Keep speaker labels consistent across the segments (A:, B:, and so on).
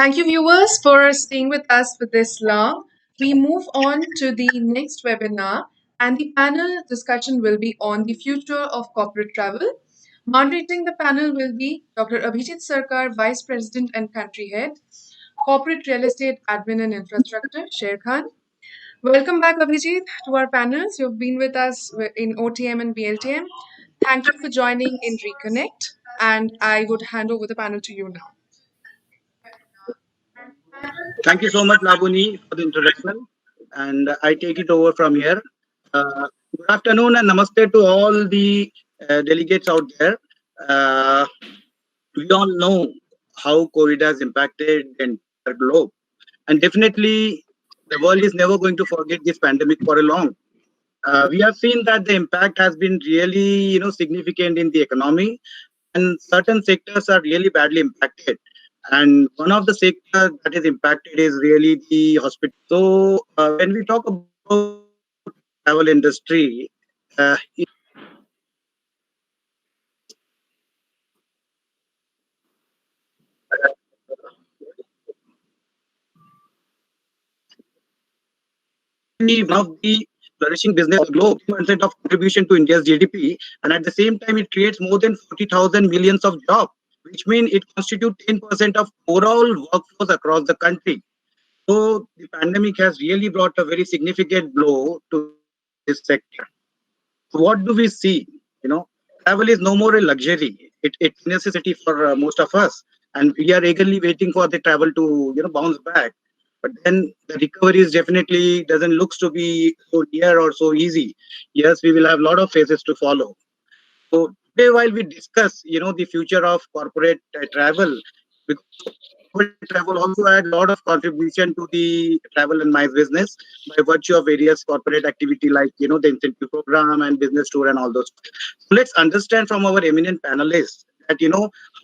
A: Thank you, viewers, for staying with us for this long. We move on to the next webinar, and the panel discussion will be on the future of corporate travel. Moderating the panel will be Dr. Abhijit Sarkar, Vice President and Country Head, Corporate Real Estate Admin and Infrastructure, Sher Khan. Welcome back, Abhijit, to our panels. You've been with us in OTM and BLTM. Thank you for joining in Reconnect, and I would hand over the panel to you now.
B: Thank you so much, Labuni, for the introduction. And I take it over from here. Good afternoon and namaste to all the delegates out there. Uh, we all know how COVID has impacted the entire globe. And definitely, the world is never going to forget this pandemic for a long. We have seen that the impact has been really, significant in the economy, and certain sectors are really badly impacted. And one of the sectors that is impacted is really the hospital. So when we talk about travel industry, one of the flourishing business of the globe, 10% of contribution to India's GDP, and at the same time, it creates more than 40,000 millions of jobs, which means it constitutes 10% of overall workforce across the country. So the pandemic has really brought a very significant blow to this sector. So what do we see? You know, travel is no more a luxury; it's a necessity for most of us, and we are eagerly waiting for the travel to bounce back. But then the recovery is definitely doesn't looks to be so near or so easy. Yes, we will have a lot of phases to follow. So today, while we discuss, the future of corporate travel, because corporate travel also had a lot of contribution to the travel and MICE business by virtue of various corporate activity like, the incentive program and business tour and all those. So let's understand from our eminent panelists that,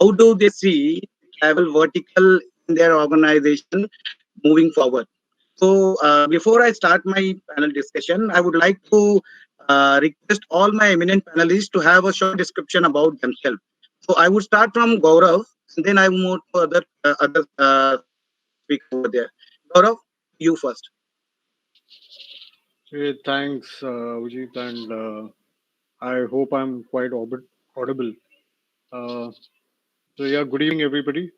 B: how do they see travel vertical in their organization moving forward. So before I start my panel discussion, I would like to request all my eminent panelists to have a short description about themselves. So I would start from Gaurav, and then I will move to other speakers over there. Gaurav, you first.
C: Hey, thanks, Vijit, and I hope I'm quite audible. So yeah, good evening, everybody.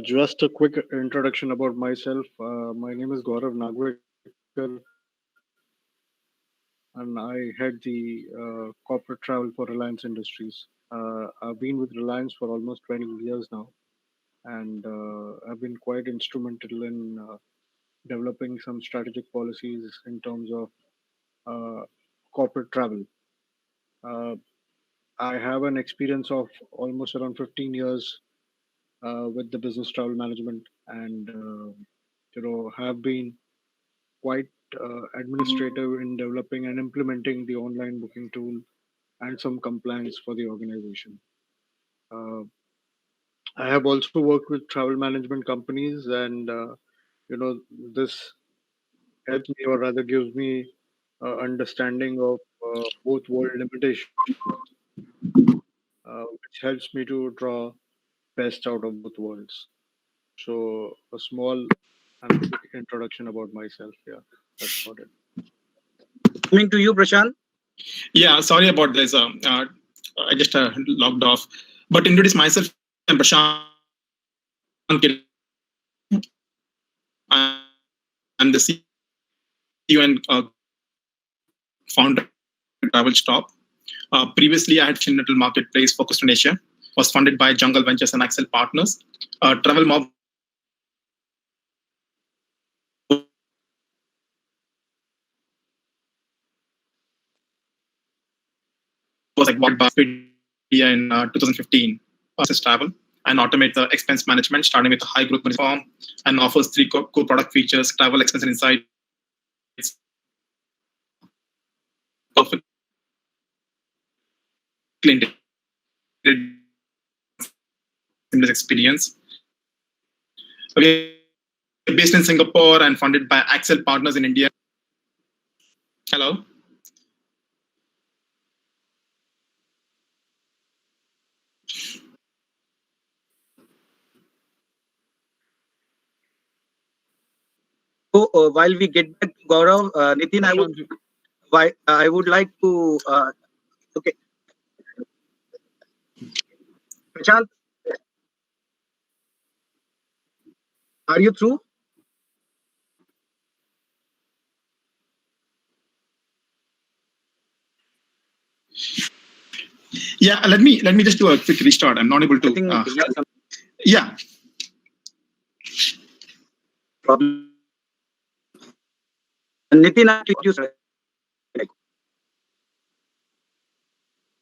C: Just a quick introduction about myself. My name is Gaurav Nagwekar, and I head the corporate travel for Reliance Industries. I've been with Reliance for almost 20 years now, and I've been quite instrumental in developing some strategic policies in terms of corporate travel. Uh, I have an experience of almost around 15 years with the business travel management, and have been quite administrative in developing and implementing the online booking tool and some compliance for the organization. Uh, I have also worked with travel management companies, and this helps me, or rather, gives me understanding of both world limitations, which helps me to draw best out of both worlds. So a small and quick introduction about myself. Yeah, that's about it.
B: Coming to you, Prashant.
D: Yeah, sorry about this. I just logged off. But introduce myself. I'm Prashant. I'm the CEO and founder of Travel Stop. Previously, I had Little Marketplace focused on Asia. Was funded by Jungle Ventures and Axel Partners. Travel Mob was like bought by Expedia in 2015. Business travel and automate the expense management, starting with a high growth form and offers three core product features: travel expense and insights, perfect seamless experience. Okay, based in Singapore and funded by Axel Partners in India. Hello.
B: So while we get back to Gaurav, Nitin, I would like to okay, Prashant, are you through?
D: Yeah, let me just do a quick restart. I'm not able
B: I
D: to.
B: think he has some
D: Yeah,
B: problem. Nitin, I think you said.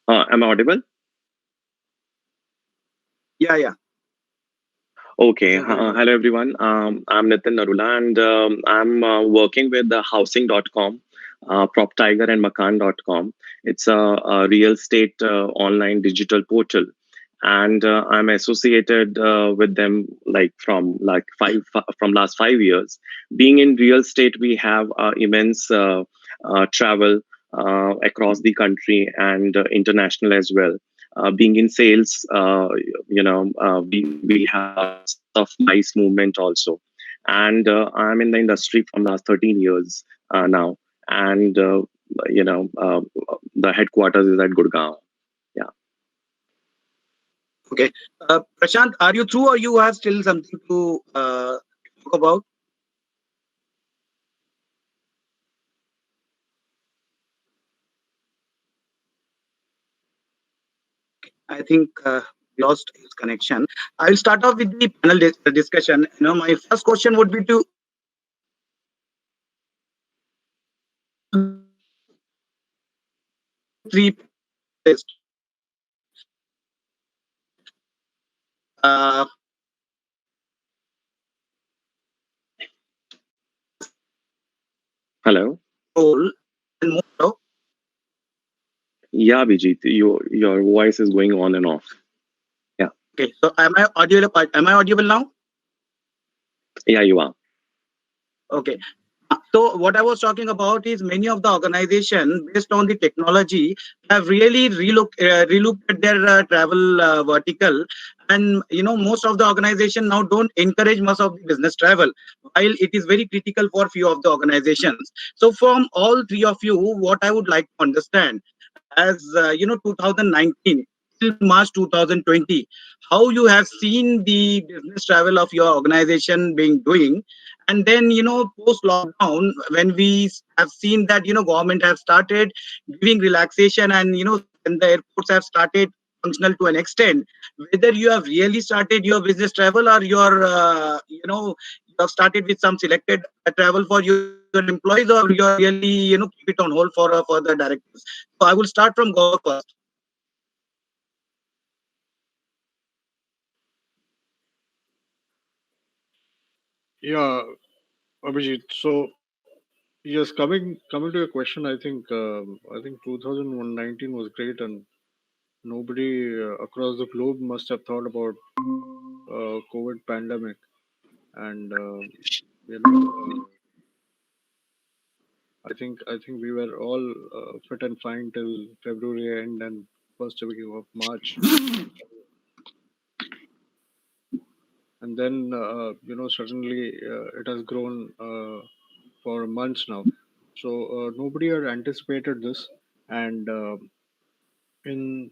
E: Am I audible?
B: Yeah.
E: Okay.
B: You're audible.
E: Hello, everyone. I'm Nitin Narula, and I'm working with the housing.com, PropTiger, and Makan.com. It's a real estate online digital portal. And I'm associated with them from last 5 years. Being in real estate, we have immense travel across the country and international as well. Being in sales, we have lots of nice movement also. And I'm in the industry from last 13 years now. And, the headquarters is at Gurgaon. Yeah.
B: Okay. Prashant, are you through or you have still something to talk about? I think we lost his connection. I will start off with the panel discussion. My first question would be to three list. Uh,
E: Hello.
B: role and more.
E: Yeah, Vijit, your voice is going on and off. Yeah.
B: Okay. So am I audible? Am I audible now?
E: Yeah, you are.
B: Okay. So what I was talking about is many of the organization based on the technology have really relooked at their travel vertical, and most of the organization now don't encourage much of the business travel, while it is very critical for few of the organizations. So from all three of you, what I would like to understand, as 2019 till March 2020, how you have seen the business travel of your organization being doing, and then post lockdown, when we have seen that government have started giving relaxation, and and the airports have started functional to an extent, whether you have really started your business travel, or you have started with some selected travel for your employees, or you are really keep it on hold for the directors. So I will start from Gaurav first.
C: Yeah, Abhijit. So yes, coming to your question, I think 2019 was great, and nobody across the globe must have thought about COVID pandemic, and you know, I think we were all fit and fine till February end and first week of March, and then suddenly it has grown for months now. So nobody had anticipated this, and in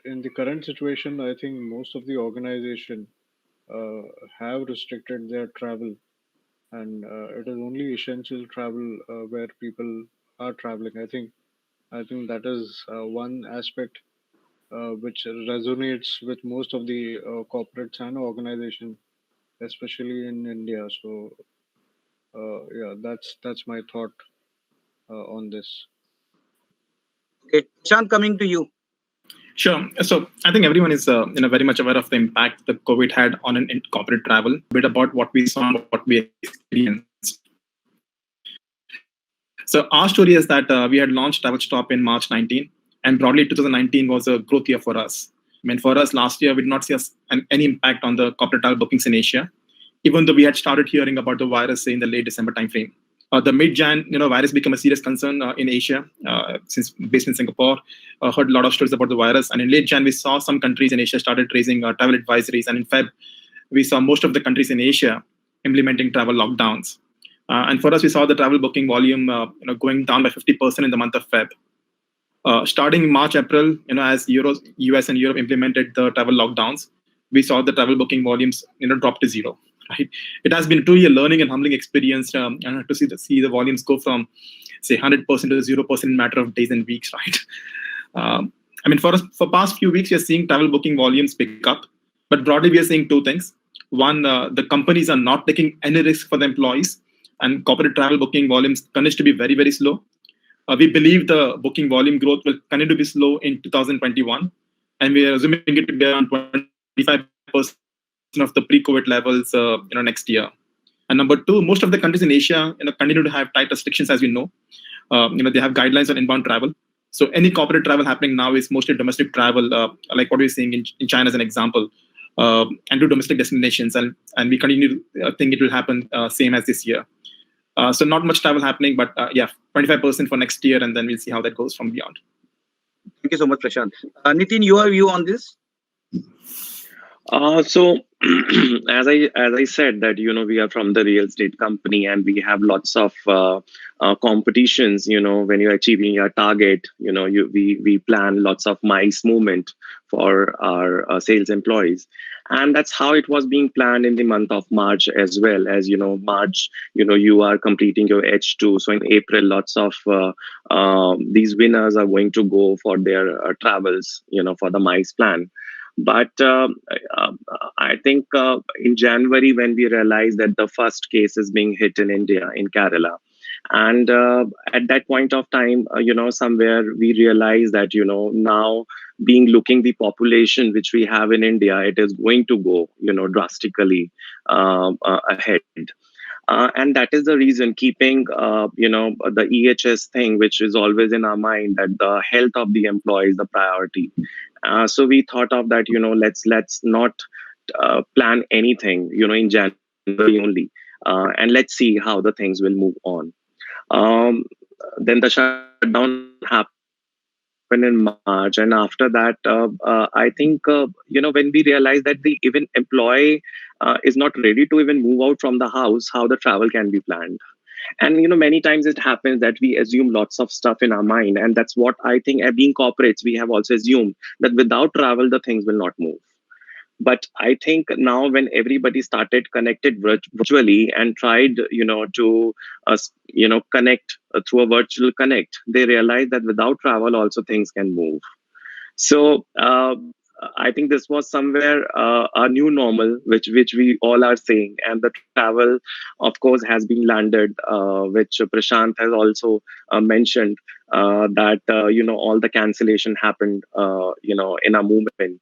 C: in the current situation, I think most of the organization uh, have restricted their travel, and it is only essential travel where people are traveling. I think that is one aspect which resonates with most of the corporates and organization, especially in India. So yeah, that's my thought on this.
B: Okay, Shant, coming to you.
D: sure. So I think everyone is very much aware of the impact that COVID had on in corporate travel. A bit about what we saw and what we experienced. So our story is that we had launched Travel Stop in March 19, and broadly 2019 was a growth year for us. I mean, for us last year, we did not see any impact on the corporate travel bookings in Asia, even though we had started hearing about the virus in the late December timeframe. The mid-Jan, virus became a serious concern in Asia, since based in Singapore. Heard a lot of stories about the virus, and in late Jan, we saw some countries in Asia started raising travel advisories, and in Feb, we saw most of the countries in Asia implementing travel lockdowns. And for us, we saw the travel booking volume going down by 50% in the month of Feb. Starting March, April, as US and Europe implemented the travel lockdowns, we saw the travel booking volumes drop to zero. Right? It has been truly a learning and humbling experience to see the volumes go from, say, 100% to 0% in a matter of days and weeks. Right? For past few weeks, we are seeing travel booking volumes pick up, but broadly, we are seeing two things. One, the companies are not taking any risk for the employees, and corporate travel booking volumes continue to be very, very slow. We believe the booking volume growth will continue to be slow in 2021, and we are assuming it to be around 25% of the pre-COVID levels, next year. And number two, most of the countries in Asia, continue to have tight restrictions, as we know. They have guidelines on inbound travel. So any corporate travel happening now is mostly domestic travel, like what we're seeing in China as an example, and to domestic destinations, and we continue to think it will happen same as this year. So not much travel happening, but 25% for next year, and then we'll see how that goes from beyond.
B: Thank you so much, Prashant. Nitin, your view on this?
E: So as I said that we are from the real estate company and we have lots of competitions. When you're achieving your target, we plan lots of mice movement for our sales employees, and that's how it was being planned in the month of March as well. As March, you are completing your H2, so in April, lots of these winners are going to go for their travels, for the mice plan. But I think in January, when we realized that the first case is being hit in India, in Kerala, and at that point of time, somewhere we realized that, now looking the population which we have in India, it is going to go, drastically ahead. And that is the reason, keeping the EHS thing, which is always in our mind, that the health of the employee is the priority. So we thought of that, let's not plan anything, in January only, and let's see how the things will move on. Then the shutdown happened in March, and after that, I think when we realized that the even employee is not ready to even move out from the house, how the travel can be planned. And many times it happens that we assume lots of stuff in our mind, and that's what I think, being corporates, we have also assumed that without travel the things will not move. But I think now, when everybody started connected virtually and tried to connect through a virtual connect, they realized that without travel also things can move. So I think this was somewhere a new normal, which we all are saying, and the travel, of course, has been landed, which Prashant has also mentioned, that all the cancellation happened, in a movement,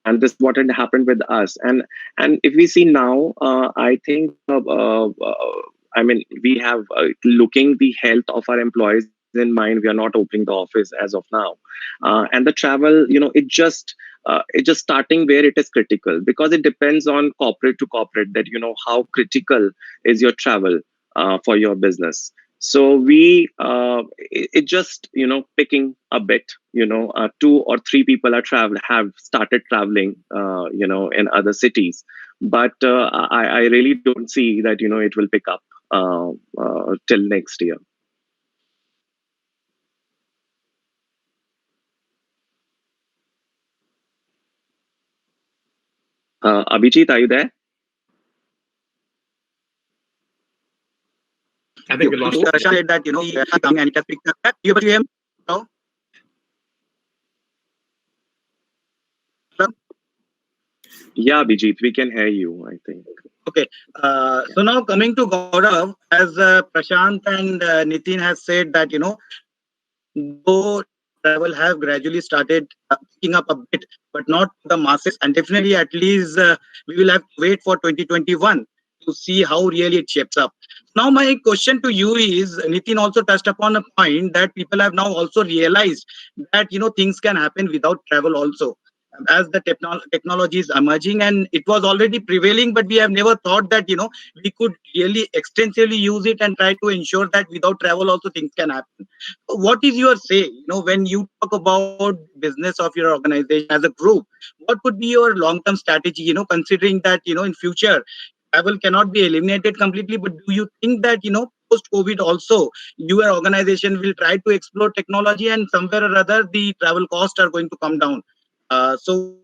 E: and this is what had happened with us. And if we see now, I think, we have looking the health of our employees in mind. We are not opening the office as of now, and the travel, it just starting where it is critical, because it depends on corporate to corporate, that how critical is your travel for your business. So we it just picking a bit, 2 or 3 people have started traveling in other cities, but I really don't see that it will pick up till next year. Abhijit, are you there?
D: I think we lost.
B: Prashant said that he has come and it has picked up. You able to hear him now?
E: Yeah, Abhijit, we can hear you, I think.
B: Okay. So now coming to Gaurav, as Prashant and Nitin has said that, though travel have gradually started picking up a bit, but not the masses, and definitely at least we will have to wait for 2021 to see how really it shapes up. Now my question to you is, Nitin also touched upon a point that people have now also realized that, things can happen without travel also, as the technology is emerging, and it was already prevailing, but we have never thought that we could really extensively use it and try to ensure that without travel also things can happen. So what is your say, when you talk about business of your organization as a group, what would be your long-term strategy, considering that in future travel cannot be eliminated completely, but do you think that, post COVID also, your organization will try to explore technology and somewhere or other the travel costs are going to come down? So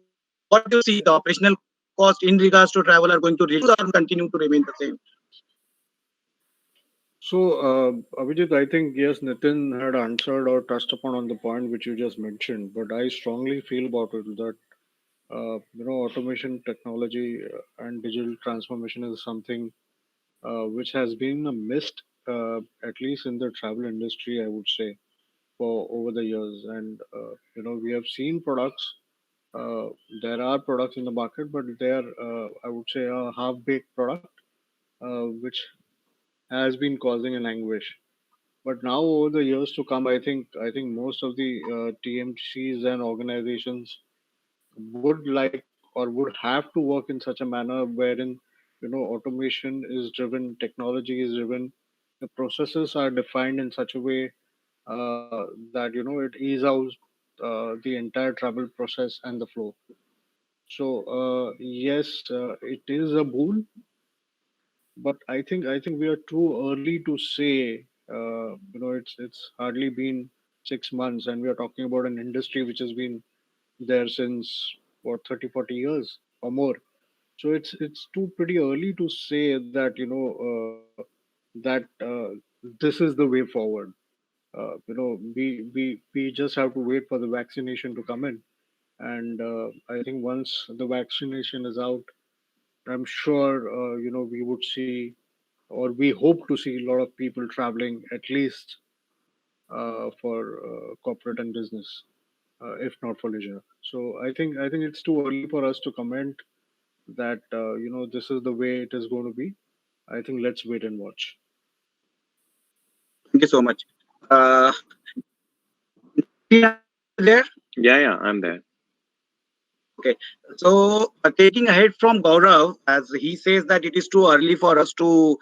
B: what do you see? The operational cost in regards to travel are going to reduce or continue to remain the same?
C: So, Abhijit, I think yes, Nitin had answered or touched upon on the point which you just mentioned, but I strongly feel about it that automation technology and digital transformation is something which has been a missed, at least in the travel industry, I would say, for over the years. And we have seen products. Uh, there are products in the market, but they are, I would say, a half-baked product, which has been causing an anguish. But now, over the years to come, I think most of the TMCs and organizations would like or would have to work in such a manner wherein automation is driven, technology is driven, the processes are defined in such a way that it ease out the entire travel process and the flow. So yes, it is a boon, but I think we are too early to say. It's hardly been 6 months, and we are talking about an industry which has been there since what 30, 40 years or more. So it's too pretty early to say that that this is the way forward. We just have to wait for the vaccination to come in, and I think once the vaccination is out, I'm sure we would see, or we hope to see, a lot of people traveling at least for corporate and business, if not for leisure. So I think it's too early for us to comment that this is the way it is going to be. I think let's wait and watch.
B: Thank you so much. Uh, Tina, there?
E: Yeah, yeah, I'm there.
B: Okay. So, taking ahead from Gaurav, as he says that it is too early for us to,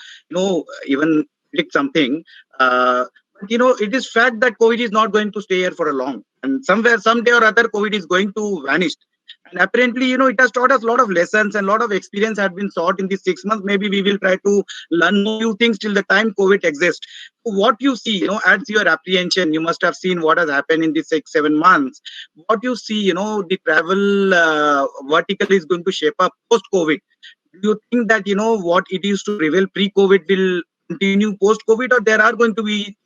B: even predict something. But it is fact that COVID is not going to stay here for a long, and somewhere, someday or other, COVID is going to vanish. And apparently, it has taught us a lot of lessons and a lot of experience had been sought in these 6 months. Maybe we will try to learn more few things till the time COVID exists. So what you see, adds your apprehension. You must have seen what has happened in these 6, 7 months. What you see, the travel vertical is going to shape up post COVID. Do you think that what it used to prevail pre COVID will continue post COVID, or there are going to be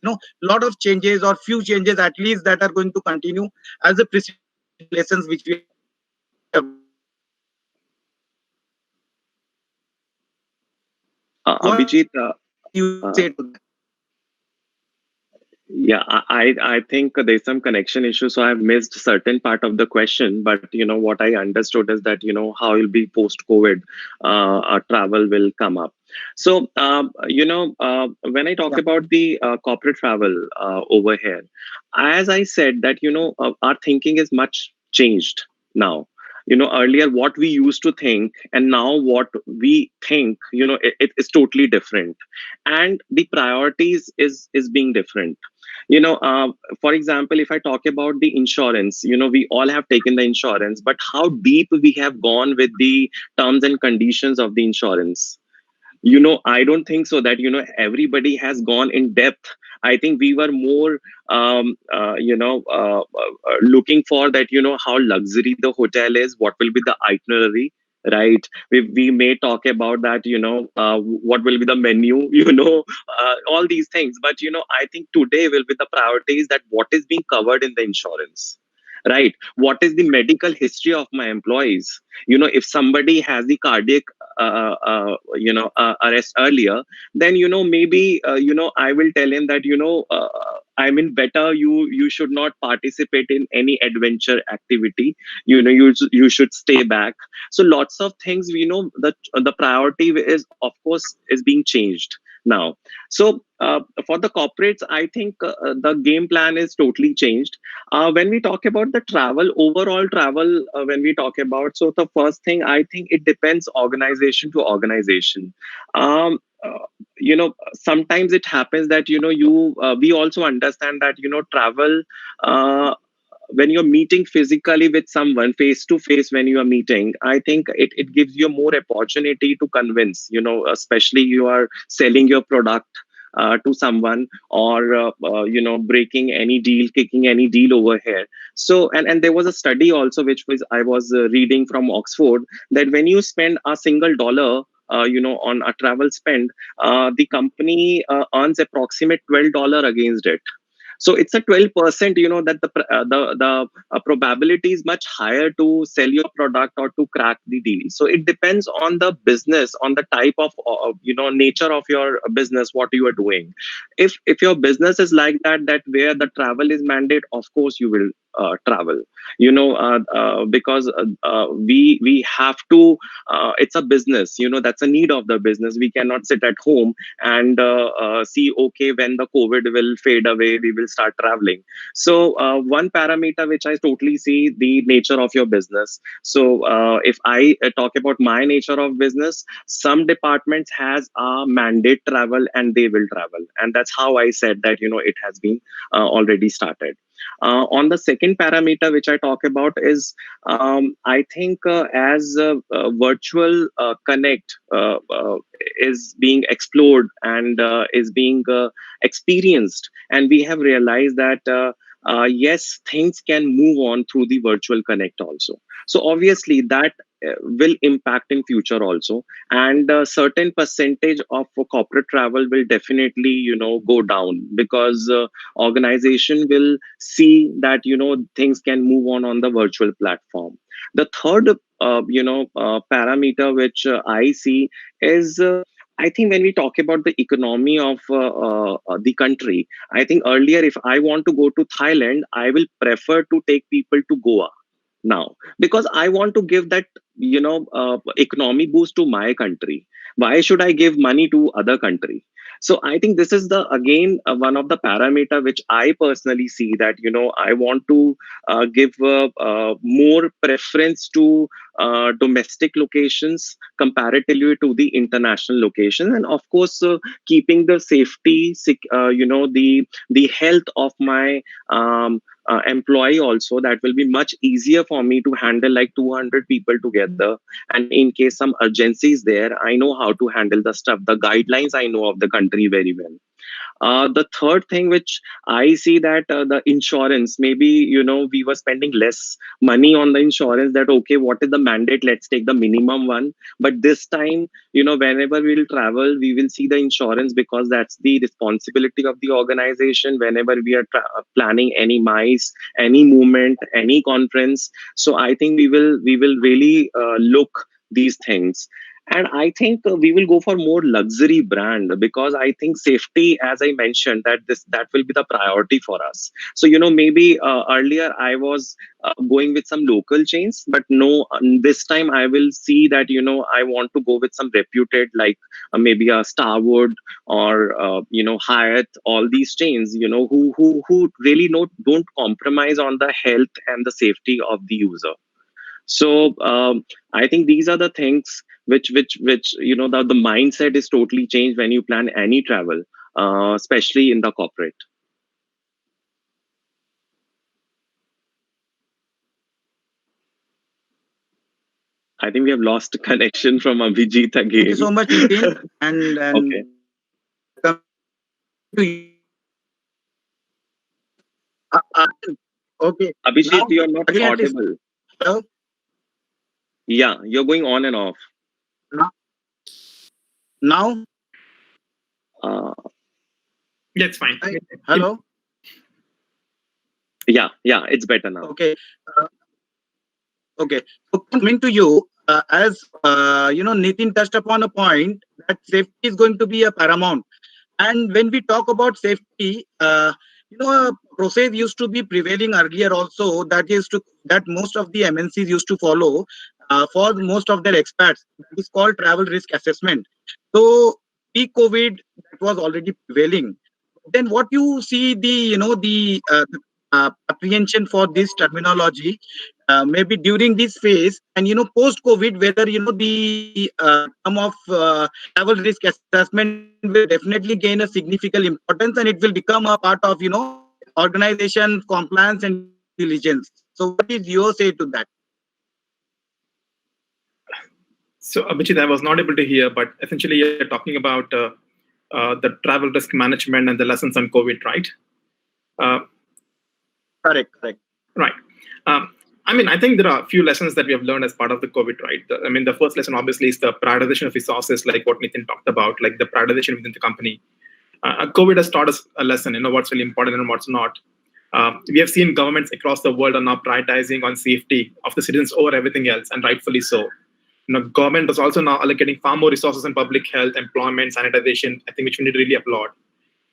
B: lot of changes or few changes at least that are going to continue as the preceding lessons which we have learned? What
E: Abhijit,
B: you
E: uh,
B: say to that?
E: yeah, I think there's some connection issue, so I've missed certain part of the question. But what I understood is that how will be post COVID, travel will come up. So when I talk
B: Yeah.
E: about the corporate travel over here, as I said that our thinking is much changed now. Earlier what we used to think and now what we think, it is totally different, and the priorities is being different. For example, if I talk about the insurance, we all have taken the insurance, but how deep we have gone with the terms and conditions of the insurance, I don't think so that everybody has gone in depth. I think we were more looking for that, how luxury the hotel is, what will be the itinerary, right? We may talk about that, what will be the menu, all these things. But I think today will be the priorities that what is being covered in the insurance, right? What is the medical history of my employees? If somebody has the cardiac arrest earlier, then maybe I will tell him that I mean, better you should not participate in any adventure activity. You should stay back. So lots of things, the priority is, of course, is being changed now. So for the corporates, I think the game plan is totally changed. When we talk about the travel, overall travel, when we talk about, so the first thing, I think it depends organization to organization. um, Sometimes it happens that we also understand that travel uh, when you're meeting physically with someone face to face, when you are meeting, I think it gives you more opportunity to convince, especially you are selling your product to someone, or breaking any deal, kicking any deal over here. So, and there was a study also which was I was reading from Oxford, that when you spend a single dollar on a travel spend, the company earns approximate $12 against it. So it's a 12%, that the probability is much higher to sell your product or to crack the deal. So it depends on the business, on the type of nature of your business, what you are doing. If your business is like that where the travel is mandate, of course you will travel, because we have to, it's a business, that's a need of the business. We cannot sit at home and see, okay, when the COVID will fade away, we will start traveling. So one parameter which I totally see, the nature of your business. So if I talk about my nature of business, some departments has a mandate travel and they will travel, and that's how I said that it has been already started. On the second parameter which I talk about is, I think as virtual connect is being explored and is being experienced, and we have realized that yes, things can move on through the virtual connect also. So obviously that will impact in future also, and a certain percentage of corporate travel will definitely go down, because organization will see that things can move on the virtual platform. The third parameter which I see is, I think when we talk about the economy of the country, I think earlier if I want to go to Thailand, I will prefer to take people to Goa now, because I want to give that economy boost to my country. Why should I give money to other country? So I think this is the again one of the parameter which I personally see, that I want to give more preference to domestic locations comparatively to the international location, and of course keeping the safety the health of my employee also. That will be much easier for me to handle like 200 people together, and in case some urgency is there, I know how to handle the stuff, the guidelines I know of the country very well. The third thing which I see, that the insurance, maybe we were spending less money on the insurance, that okay, what is the mandate, let's take the minimum one. But this time, whenever we'll travel, we will see the insurance, because that's the responsibility of the organization whenever we are planning any mice, any movement, any conference. So I think we will really look these things. And I think we will go for more luxury brand, because I think safety, as I mentioned, that will be the priority for us. So maybe earlier I was going with some local chains, but no, this time I will see that I want to go with some reputed, like maybe a Starwood or Hyatt, all these chains who really don't compromise on the health and the safety of the user. So I think these are the things which the mindset is totally changed when you plan any travel, especially in the corporate. I think we have lost connection from Abhijit again.
B: Thank you so much, Nitin. And
E: Okay.
B: come to you. Okay.
E: Abhijit,
B: Now,
E: you are not
B: again, at least,
E: audible.
B: hello?
E: Yeah, you're going on and off.
B: Now, now,
E: Uh,
D: Yeah, it's fine.
B: hello?
E: yeah, it's better now.
B: Okay. Okay. So coming to you, as Nitin touched upon a point that safety is going to be a paramount. And when we talk about safety, a process used to be prevailing earlier also, that most of the MNCs used to follow for most of their expats. That is called travel risk assessment. So pre-COVID, that was already prevailing. Then what you see the apprehension for this terminology, maybe during this phase, and post COVID, whether the term of travel risk assessment will definitely gain a significant importance, and it will become a part of organization compliance and diligence. So what did you say to that?
D: So, Abhijit, I was not able to hear, but essentially you're talking about the travel risk management and the lessons on COVID, right? Uh,
B: Correct, correct.
D: right. Um, I mean, I think there are a few lessons that we have learned as part of the COVID, right? I mean, the first lesson obviously is the prioritization of resources, like what Nitin talked about, like the prioritization within the company. COVID has taught us a lesson, what's really important and what's not. We have seen governments across the world are now prioritizing on safety of the citizens over everything else, and rightfully so. Government is also now allocating far more resources in public health, employment, sanitization, I think, which we need to really applaud.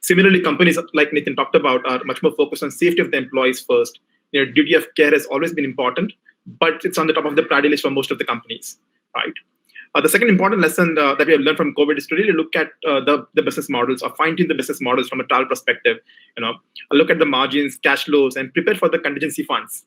D: Similarly, companies like Nitin talked about are much more focused on safety of the employees first. Duty of care has always been important, but it's on the top of the priority list for most of the companies, right? The second important lesson that we have learned from COVID is to really look at the business models, or fine-tune the business models from a travel perspective. Look at the margins, cash flows, and prepare for the contingency funds.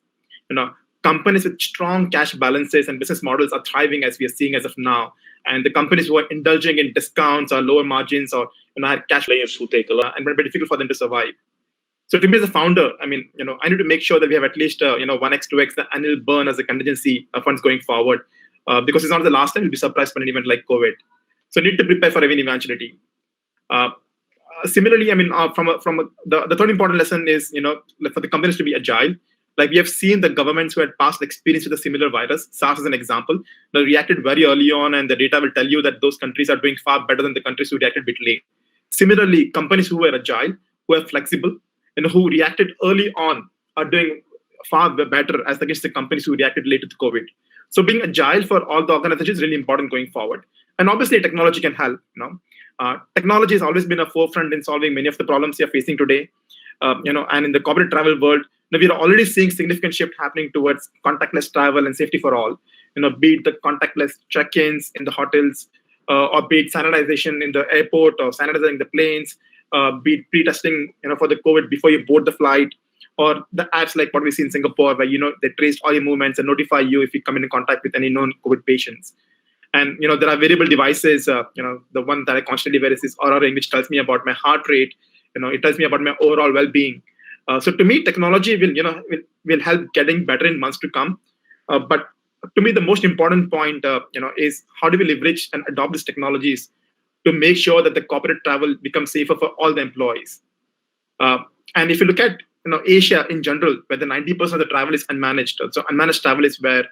D: Companies with strong cash balances and business models are thriving, as we are seeing as of now. And the companies who are indulging in discounts or lower margins, or have cash players who take a lot, and very difficult for them to survive. So to me as a founder, I mean, I need to make sure that we have at least 1x, 2x the annual burn as a contingency funds going forward, because it's not the last time we'll be surprised by an event like COVID. So need to prepare for any eventuality. Similarly, I mean, the third important lesson is, for the companies to be agile. Like we have seen the governments who had past experience with a similar virus, SARS as an example, they reacted very early on, and the data will tell you that those countries are doing far better than the countries who reacted a bit late. Similarly, companies who were agile, who are flexible, and who reacted early on are doing far better as against the companies who reacted late to COVID. So being agile for all the organizations is really important going forward. And obviously, technology can help. Technology has always been a forefront in solving many of the problems we are facing today. And in the corporate travel world, we are already seeing significant shift happening towards contactless travel and safety for all. Be it the contactless check-ins in the hotels, or be it sanitization in the airport, or sanitizing the planes, be it pre-testing, for the COVID before you board the flight, or the apps like what we see in Singapore, where they trace all your movements and notify you if you come into contact with any known COVID patients. And there are wearable devices. The one that I constantly wear is this Aura Ring, which tells me about my heart rate. It tells me about my overall well-being. So to me, technology will help getting better in months to come. But to me, the most important point, is how do we leverage and adopt these technologies to make sure that the corporate travel becomes safer for all the employees. And if you look at Asia in general, where the 90% of the travel is unmanaged. So unmanaged travel is where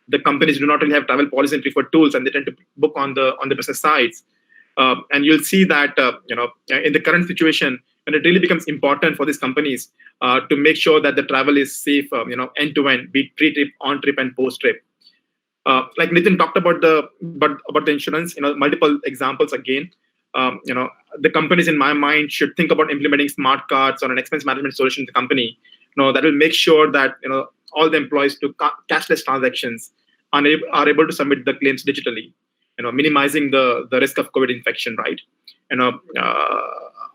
D: the companies do not really have travel policy and preferred tools, and they tend to book on the business sides. And you'll see that in the current situation, when it really becomes important for these companies to make sure that the travel is safe, end to end, be it pre-trip, on-trip, and post-trip. Like Nitin talked about the insurance, multiple examples again. The companies in my mind should think about implementing smart cards or an expense management solution in the company. That will make sure that all the employees do cashless transactions are able to submit the claims digitally. Minimizing the risk of COVID infection, right?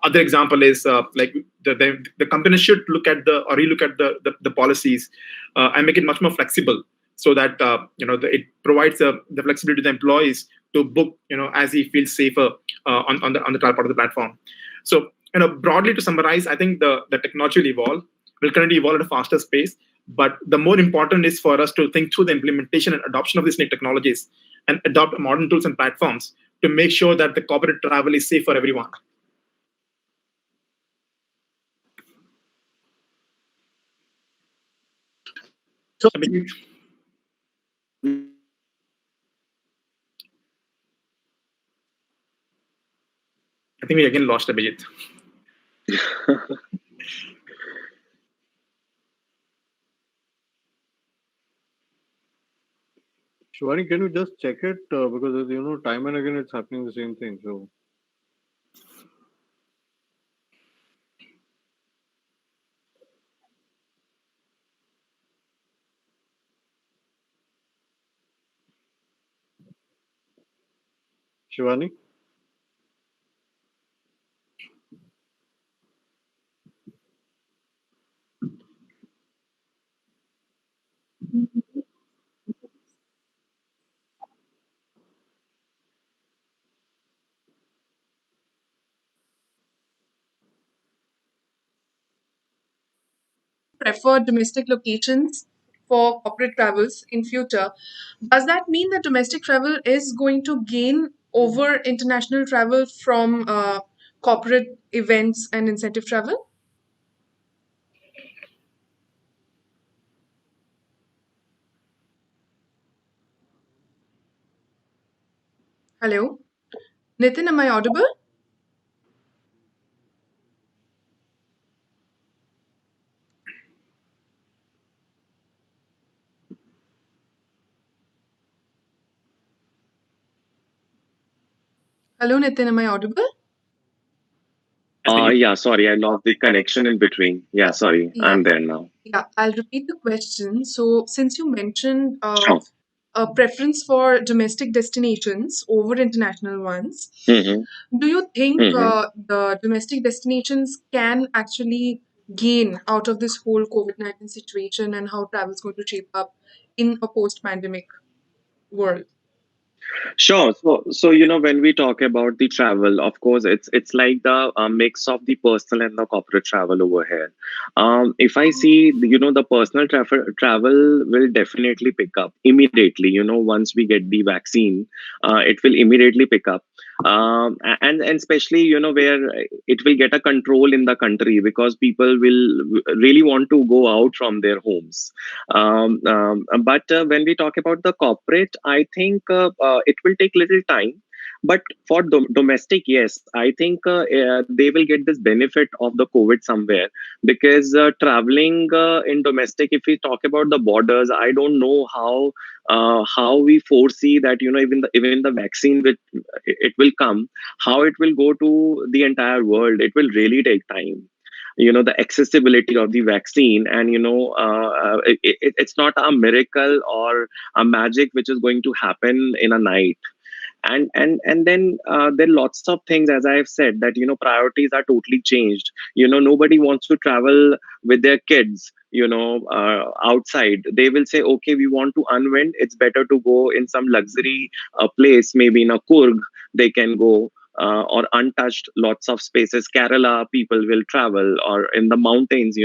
D: Other example is like the company should look at relook at the policies and make it much more flexible, so that it provides the flexibility to the employees to book as he feels safer on the part of the platform. So broadly, to summarize, I think the technology will currently evolve at a faster pace, but the more important is for us to think through the implementation and adoption of these new technologies and adopt modern tools and platforms to make sure that the corporate travel is safe for everyone.
B: So
D: I think we again lost Abhijit.
C: Shivani, can you just check it? Because time and again it's happening the same thing. So Shivani?
A: prefer domestic locations for corporate travels in future, does that mean that domestic travel is going to gain over international travel from corporate events and incentive travel? Hello, Nitin, am I audible? Hello, Nitin, am I audible?
E: Yeah, sorry, I lost the connection in between. Yeah, sorry,
A: Yeah,
E: I'm there now.
A: yeah. I'll repeat the question. So, since you mentioned
E: Sure.
A: a preference for domestic destinations over international ones,
E: Mm-hmm.
A: do you think
E: Mm-hmm.
A: the domestic destinations can actually gain out of this whole COVID-19 situation and how travel is going to shape up in a post-pandemic world?
E: Sure. So when we talk about the travel, of course, it's like the mix of the personal and the corporate travel over here. If I see, the personal travel will definitely pick up immediately. Once we get the vaccine, it will immediately pick up. And especially where it will get a control in the country, because people will really want to go out from their homes. But when we talk about the corporate, I think it will take little time. But for domestic, yes, I think they will get this benefit of the COVID somewhere, because traveling in domestic, if we talk about the borders, I don't know how we foresee that even the vaccine it will come, how it will go to the entire world. It will really take time, the accessibility of the vaccine. And it's not a miracle or a magic which is going to happen in a night. And then there are lots of things, as I have said, that priorities are totally changed. Nobody wants to travel with their kids, outside. They will say, okay, we want to unwind, it's better to go in some luxury place, maybe in a Kurg they can go, or untouched lots of spaces, Kerala people will travel, or in the mountains.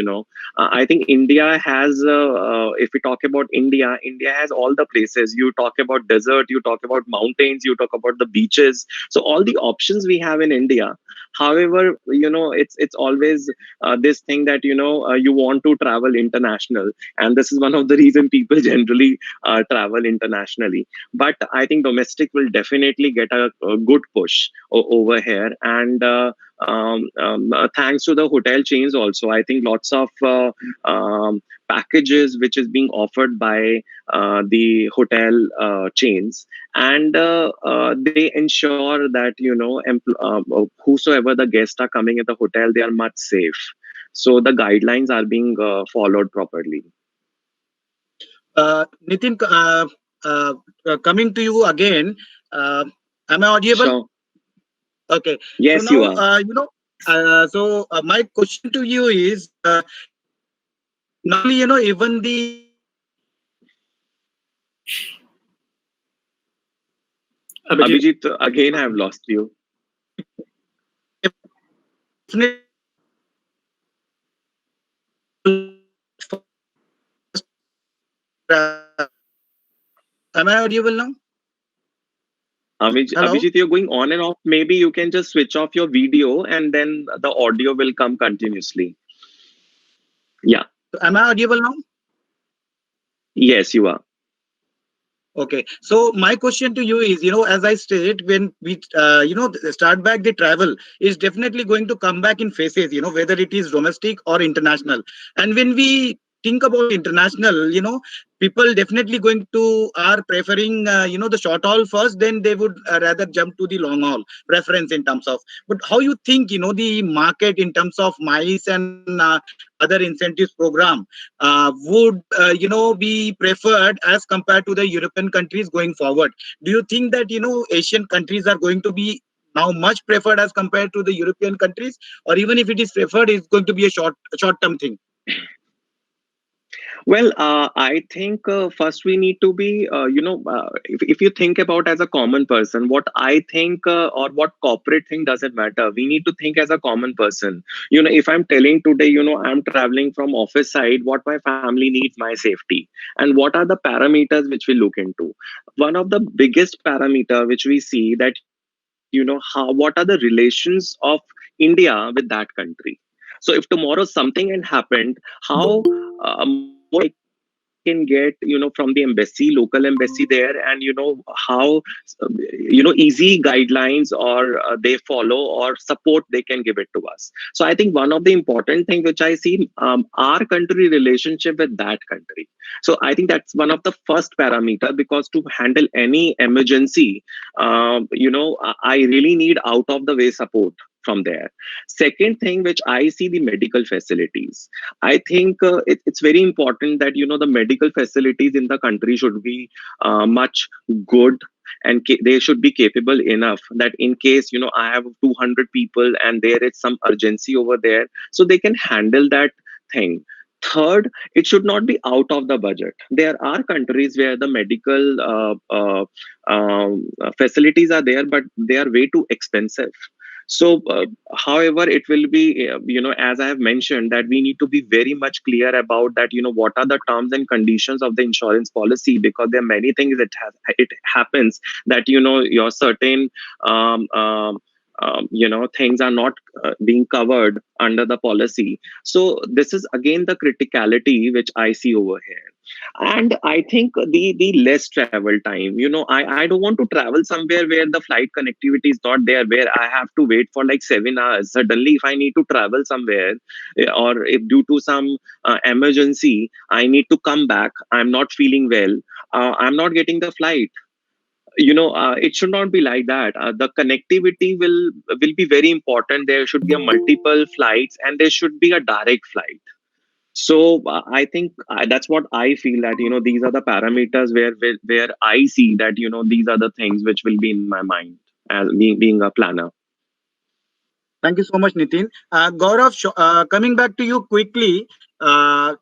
E: I think India has, if we talk about India has all the places. You talk about desert, you talk about mountains, you talk about the beaches. So all the options we have in India. However, it's always this thing that you want to travel international, and this is one of the reason people generally travel internationally. But I think domestic will definitely get a good push over here. And thanks to the hotel chains also, I think lots of packages which is being offered by the hotel chains. And they ensure that whosoever the guests are coming at the hotel, they are much safe. So the guidelines are being followed properly.
B: Nitin, coming to you again, am I audible?
E: Sure.
B: Okay. So
E: Yes, you
B: now,
E: are.
B: my question to you is, normally, even the
D: Abhijit,
E: Abhijit, again I have lost you.
B: am I audible now? Hello?
E: Abhijit, you're going on and off. Maybe you can just switch off your video and then the audio will come continuously. Yeah.
B: Am I audible now?
E: Yes, you are.
B: Okay. So my question to you is, as I stated, when we, start back the travel is definitely going to come back in phases, whether it is domestic or international. And when we think about international, people definitely going to are preferring, the short haul first, then they would rather jump to the long haul preference in terms of. But how you think, the market in terms of MICE and other incentives program would be preferred as compared to the European countries going forward? Do you think that Asian countries are going to be now much preferred as compared to the European countries, or even if it is preferred, it's going to be a short term thing?
E: Well, I think first we need to be, if you think about as a common person, what I think or what corporate think doesn't matter. We need to think as a common person. If I'm telling today, I'm traveling from office side, what my family needs, my safety, and what are the parameters which we look into. One of the biggest parameter which we see that, what are the relations of India with that country. So if tomorrow something had happened, how more can get from the embassy, local embassy there, and how easy guidelines or they follow or support they can give it to us. So I think one of the important thing which I see, our country relationship with that country. So I think that's one of the first parameter, because to handle any emergency, I really need out of the way support from there. Second thing which I see, the medical facilities. I think it's very important that the medical facilities in the country should be much good, and they should be capable enough that in case I have 200 people and there is some urgency over there, so they can handle that thing. Third, it should not be out of the budget. There are countries where the medical facilities are there, but they are way too expensive. So, however, it will be, as I have mentioned, that we need to be very much clear about that, what are the terms and conditions of the insurance policy, because there are many things that it happens that, your certain, things are not being covered under the policy. So this is again the criticality which I see over here. And I think the less travel time, I don't want to travel somewhere where the flight connectivity is not there, where I have to wait for like 7 hours. Suddenly if I need to travel somewhere, or if due to some emergency I need to come back, I'm not feeling well, I'm not getting the flight. It should not be like that. The connectivity will be very important. There should be a multiple flights, and there should be a direct flight. So I think that's what I feel, that these are the parameters where I see that these are the things which will be in my mind as being a planner.
B: Thank you so much, Nitin. Gaurav, coming back to you quickly.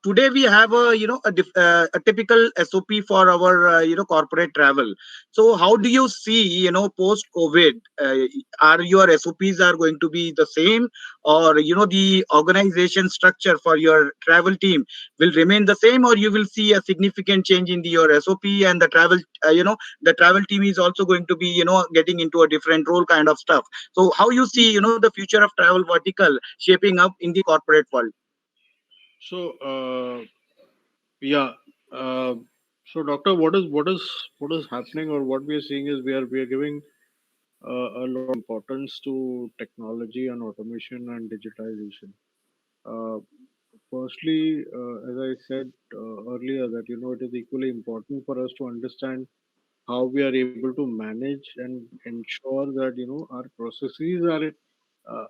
B: Today we have a typical SOP for our corporate travel. So how do you see post COVID? Are your SOPs are going to be the same, or the organization structure for your travel team will remain the same, or you will see a significant change in your SOP, and the travel the travel team is also going to be getting into a different role kind of stuff. So how you see the future of travel vertical shaping up in the corporate world?
C: So, yeah. Uh, so, doctor, what is happening, or what we are seeing is we are giving a lot of importance to technology and automation and digitization. Uh, Firstly, as I said earlier, that it is equally important for us to understand how we are able to manage and ensure that our processes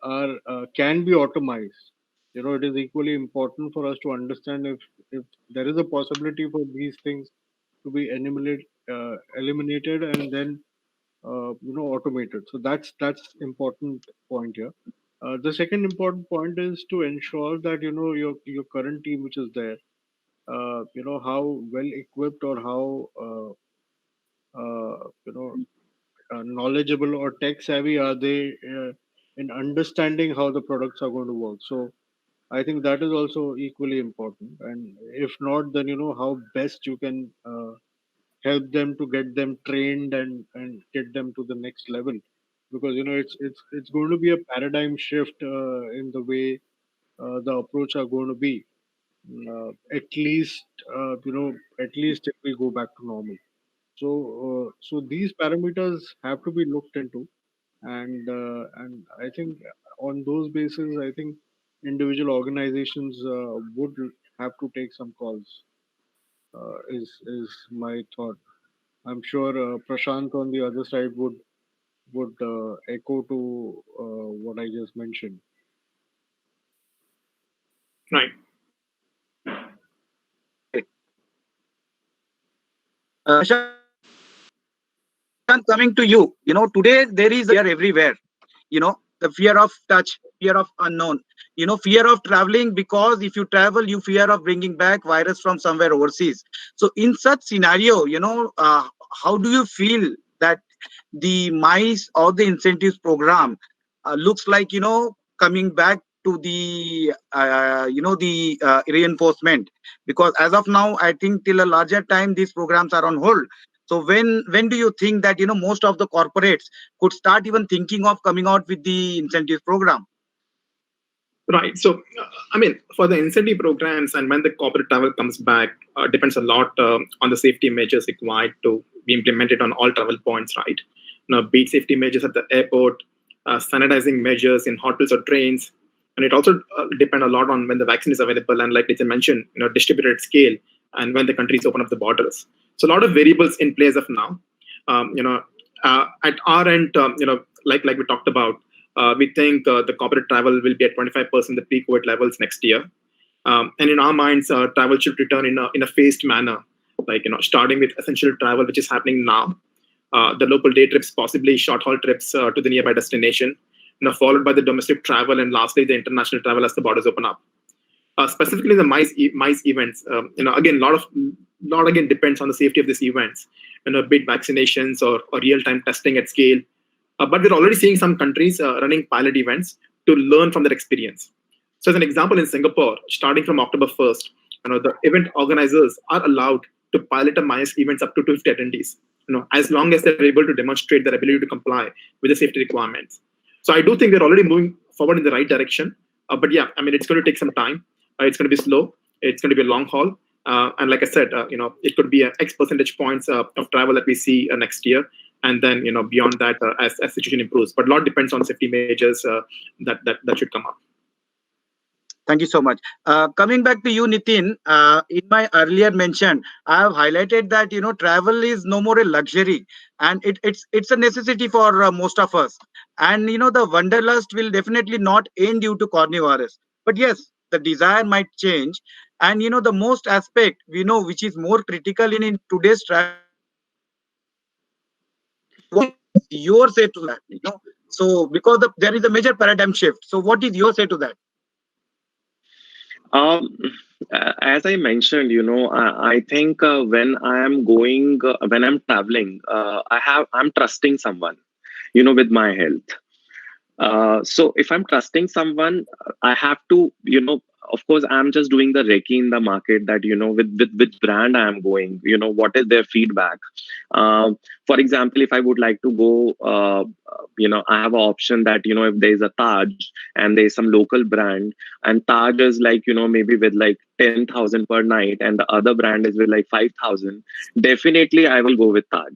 C: are can be automized. It is equally important for us to understand if there is a possibility for these things to be eliminated and then automated. So that's important point here. The second important point is to ensure that your current team which is there, how well equipped or how knowledgeable or tech savvy are they in understanding how the products are going to work. So I think that is also equally important. And if not, then how best you can help them to get them trained and get them to the next level, because it's going to be a paradigm shift in the way the approach are going to be. At least at least if we go back to normal. So these parameters have to be looked into, and I think on those basis, I think individual organizations would have to take some calls. Is my thought. I'm sure Prashant on the other side would echo to what I just mentioned.
D: Right.
B: Prashant, coming to you, today there is a fear everywhere, the fear of touch. fear of unknown. Fear of traveling, because if you travel, you fear of bringing back virus from somewhere overseas. So in such scenario, how do you feel that the mice or the incentives program looks like, coming back to the reinforcement? Because as of now, I think till a larger time these programs are on hold. So when do you think that most of the corporates could start even thinking of coming out with the incentives program?
D: Right. So, I mean, for the incentive programs and when the corporate travel comes back, depends a lot on the safety measures required to be implemented on all travel points, right? Be it safety measures at the airport, sanitizing measures in hotels or trains, and it also depend a lot on when the vaccine is available and, like Nitin mentioned, distributed at scale and when the countries open up the borders. So, a lot of variables in place of now. At our end, like we talked about. We think the corporate travel will be at 25% the pre-COVID levels next year. And in our minds, travel should return in a phased manner, like starting with essential travel, which is happening now, the local day trips, possibly short-haul trips to the nearby destination, followed by the domestic travel, and lastly the international travel as the borders open up. Specifically, the MICE events, again, lot again depends on the safety of these events, big vaccinations or real-time testing at scale. But we're already seeing some countries running pilot events to learn from their experience. So as an example, in Singapore, starting from October 1st, the event organizers are allowed to pilot a MICE events up to 250 attendees, as long as they're able to demonstrate their ability to comply with the safety requirements. So I do think we're already moving forward in the right direction. But yeah, I mean, it's going to take some time. It's going to be slow. It's going to be a long haul. And like I said, it could be X percentage points of travel that we see next year. And then beyond that, as situation improves, but a lot depends on safety measures that should come up.
B: Thank you so much. Coming back to you, Nitin, in my earlier mention, I have highlighted that travel is no more a luxury, and it's a necessity for most of us. And the wanderlust will definitely not end due to coronavirus. But yes, the desire might change, and the most aspect we know which is more critical in today's travel. What is your say to that? So because there is a major paradigm shift. So what is your say to that?
E: Um, as I mentioned, I think when I am going, when I'm traveling, I'm trusting someone, with my health. So if I'm trusting someone, I have to, of course, I'm just doing the recce in the market that, with which brand I am going, what is their feedback. For example, if I would like to go, I have an option that, if there's a Taj and there's some local brand and Taj is like, maybe with like 10,000 per night and the other brand is with like 5,000, definitely I will go with Taj,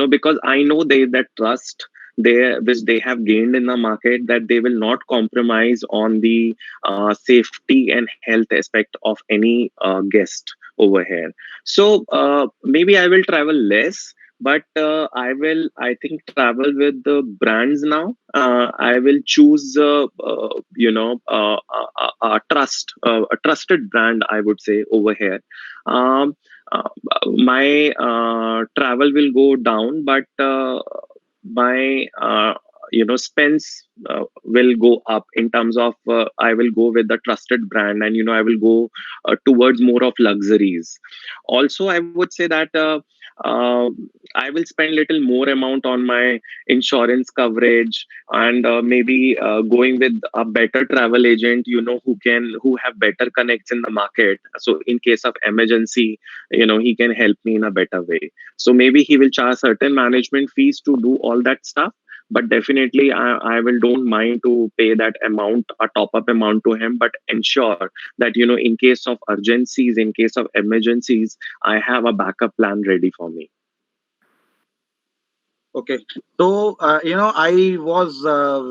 E: because I know that trust which they have gained in the market, that they will not compromise on the safety and health aspect of any guest over here. So maybe I will travel less, but I think, travel with the brands now. I will choose, a trusted brand, I would say, over here. Um, uh, my travel will go down, but my spends will go up in terms of, I will go with the trusted brand, and I will go towards more of luxuries. Also, I would say that uh, I will spend little more amount on my insurance coverage, and maybe going with a better travel agent, who have better connects in the market, so in case of emergency, he can help me in a better way. So maybe he will charge certain management fees to do all that stuff, but definitely I will don't mind to pay that amount, a top up amount to him, but ensure that, in case of urgencies, in case of emergencies, I have a backup plan ready for me.
B: Okay, so I was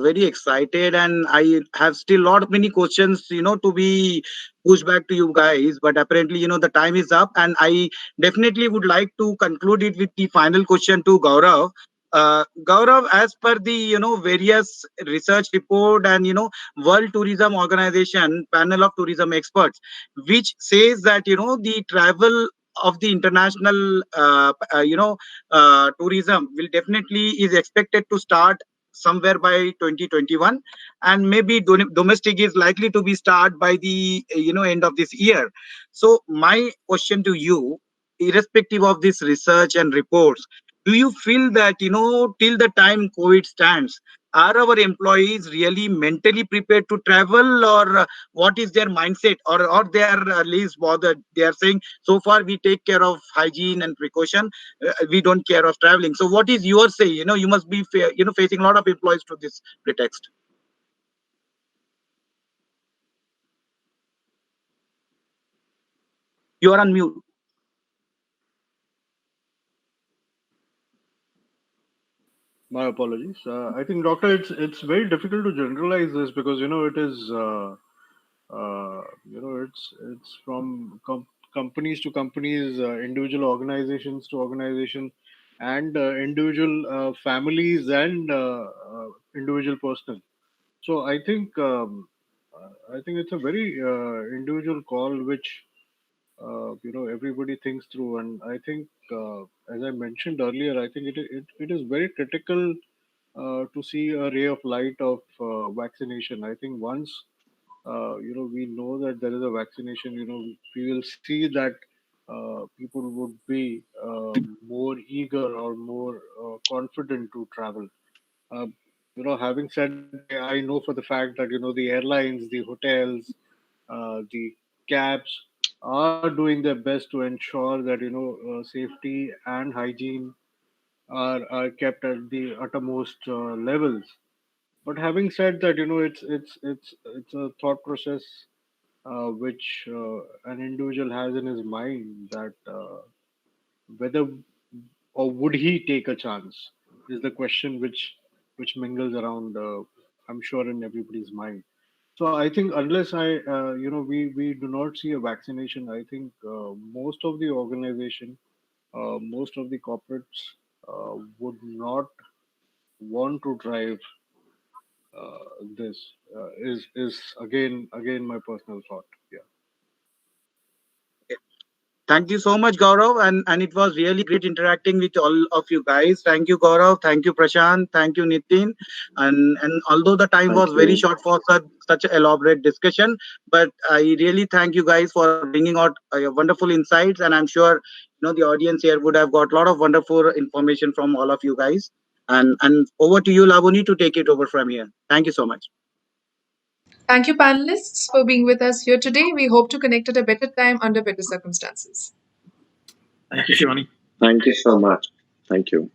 B: very excited, and I have still lot many questions, to be pushed back to you guys. But apparently, the time is up, and I definitely would like to conclude it with the final question to Gaurav. Gaurav, as per the various research report and World Tourism Organization panel of tourism experts, which says that the travel of the international tourism will definitely is expected to start somewhere by 2021, and maybe domestic is likely to be start by the end of this year. So my question to you, irrespective of this research and reports, do you feel that till the time COVID stands, are our employees really mentally prepared to travel, or what is their mindset, or they are least bothered? They are saying, so far we take care of hygiene and precaution, we don't care of traveling. So what is your say? You must be facing a lot of employees to this pretext. You are on mute.
C: My apologies. I think, Doctor, it's very difficult to generalize this because it is it's from companies to companies, individual organizations to organization, and individual families and individual personnel. So I think it's a very individual call which everybody thinks through. And I think, as I mentioned earlier, I think it is very critical to see a ray of light of vaccination. I think once we know that there is a vaccination, we will see that people would be more eager or more confident to travel. uh, Having said that, I know for the fact that the airlines, the hotels, the cabs are doing their best to ensure that safety and hygiene are kept at the uttermost levels. But having said that, it's a thought process which an individual has in his mind, that whether or would he take a chance is the question which mingles around. I'm sure in everybody's mind. So I think unless we do not see a vaccination, I think most of the organization, most of the corporates would not want to drive this. Is again my personal thought. Yeah.
B: Thank you so much, Gaurav, and it was really great interacting with all of you guys. Thank you, Gaurav. Thank you, Prashant. Thank you, Nitin. And although the time
E: Thank
B: was very
E: you.
B: short for such an elaborate discussion, but I really thank you guys for bringing out wonderful insights. And I'm sure the audience here would have got a lot of wonderful information from all of you guys. And over to you, Labuni, to take it over from here. Thank you so much.
A: Thank you, panelists, for being with us here today. We hope to connect at a better time under better circumstances.
D: Thank you, Shivani.
E: Thank you so much. Thank you.